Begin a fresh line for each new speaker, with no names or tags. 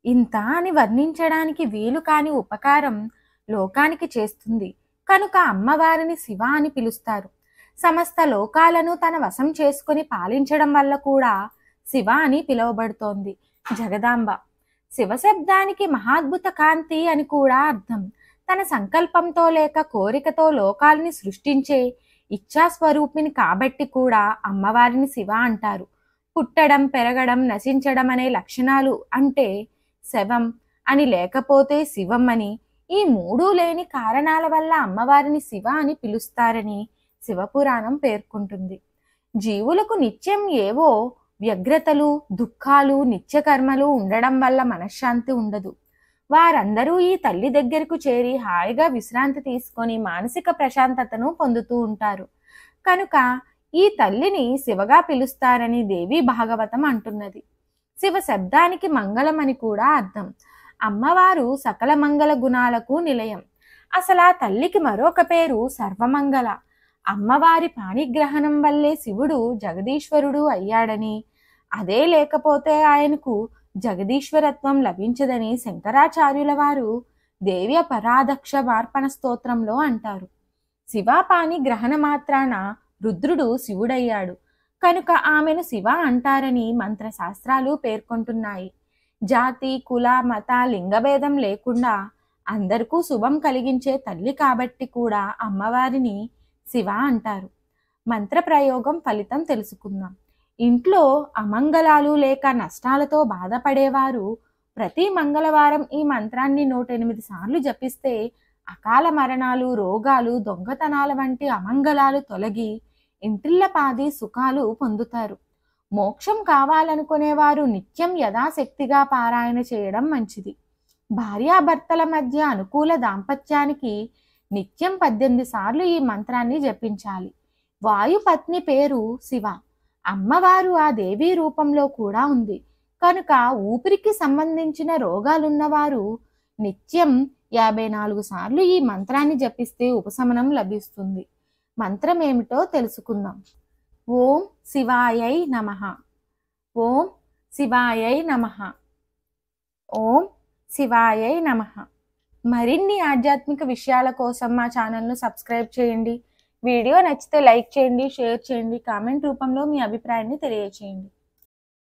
ఇంత అని వర్ణించడానికి వీలు కాని ఉపకారం లోకానికి చేస్తుంది కనుక అమ్మవారిని శివ అని పిలుస్తారు. సమస్త లోకాలను తన వశం చేసుకుని పాలించడం వల్ల కూడా శివ అని పిలువబడుతోంది జగదాంబ. శివశబ్దానికి మహాద్భుత కాంతి అని కూడా అర్థం. తన సంకల్పంతో లేక కోరికతో లోకాలని సృష్టించే ఇచ్ఛాస్వరూపిణి కాబట్టి కూడా అమ్మవారిని శివ అంటారు. పుట్టడం, పెరగడం, నశించడం అనే లక్షణాలు అంటే శవం అని, లేకపోతే శివం అని, ఈ మూడు లేని కారణాల వల్ల అమ్మవారిని శివ అని పిలుస్తారని శివపురాణం పేర్కొంటుంది. జీవులకు నిత్యం ఏవో వ్యగ్రతలు, దుఃఖాలు, నిత్యకర్మలు ఉండడం వల్ల మనశ్శాంతి ఉండదు. వారందరూ ఈ తల్లి దగ్గరకు చేరి హాయిగా విశ్రాంతి తీసుకొని మానసిక ప్రశాంతతను పొందుతూ ఉంటారు. కనుక ఈ తల్లిని శివగా పిలుస్తారని దేవి భాగవతం అంటున్నది. శివ శబ్దానికి మంగళం అని కూడా అర్థం. అమ్మవారు సకల మంగళ గుణాలకు నిలయం. అసలు ఆ తల్లికి మరొక పేరు సర్వమంగళ. అమ్మవారి పాణిగ్రహణం వల్లే శివుడు జగదీశ్వరుడు అయ్యాడని, అదే లేకపోతే ఆయనకు జగదీశ్వరత్వం లభించదని శంకరాచార్యుల వారు దేవి పరాధక్ష మార్పణ స్తోత్రంలో అంటారు. శివాపాణి గ్రహణ మాత్రాన రుద్రుడు శివుడయ్యాడు కనుక ఆమెను శివ అంటారని మంత్రశాస్త్రాలు పేర్కొంటున్నాయి. జాతి, కుల, మత, లింగభేదం లేకుండా అందరికీ శుభం కలిగించే తల్లి కాబట్టి కూడా అమ్మవారిని శివ అంటారు. మంత్ర ప్రయోగం ఫలితం తెలుసుకుందాం. ఇంట్లో అమంగళాలు లేక నష్టాలతో బాధపడేవారు ప్రతి మంగళవారం ఈ మంత్రాన్ని 108 సార్లు జపిస్తే అకాల మరణాలు, రోగాలు, దొంగతనాల వంటి అమంగళాలు తొలగి ఇంటిల్లపాది సుఖాలు పొందుతారు. మోక్షం కావాలనుకునేవారు నిత్యం యథాశక్తిగా పారాయణ చేయడం మంచిది. భార్యాభర్తల మధ్య అనుకూల దాంపత్యానికి నిత్యం 18 సార్లు ఈ మంత్రాన్ని జపించాలి. వాయుపత్ని పేరు శివ. అమ్మవారు ఆ దేవీ రూపంలో కూడా ఉంది కనుక ఊపిరికి సంబంధించిన రోగాలున్నవారు నిత్యం 54 సార్లు ఈ మంత్రాన్ని జపిస్తే ఉపశమనం లభిస్తుంది. మంత్రం ఏమిటో తెలుసుకుందాం. ఓం శివాయై నమః. ఓం శివాయై నమః. ఓం శివాయై నమః. మరిన్ని ఆధ్యాత్మిక విషయాల కోసం మా ఛానల్ను సబ్స్క్రైబ్ చేయండి. వీడియో నచ్చితే లైక్ చేయండి, షేర్ చేయండి, కామెంట్ రూపంలో మీ అభిప్రాయాన్ని తెలియచేయండి.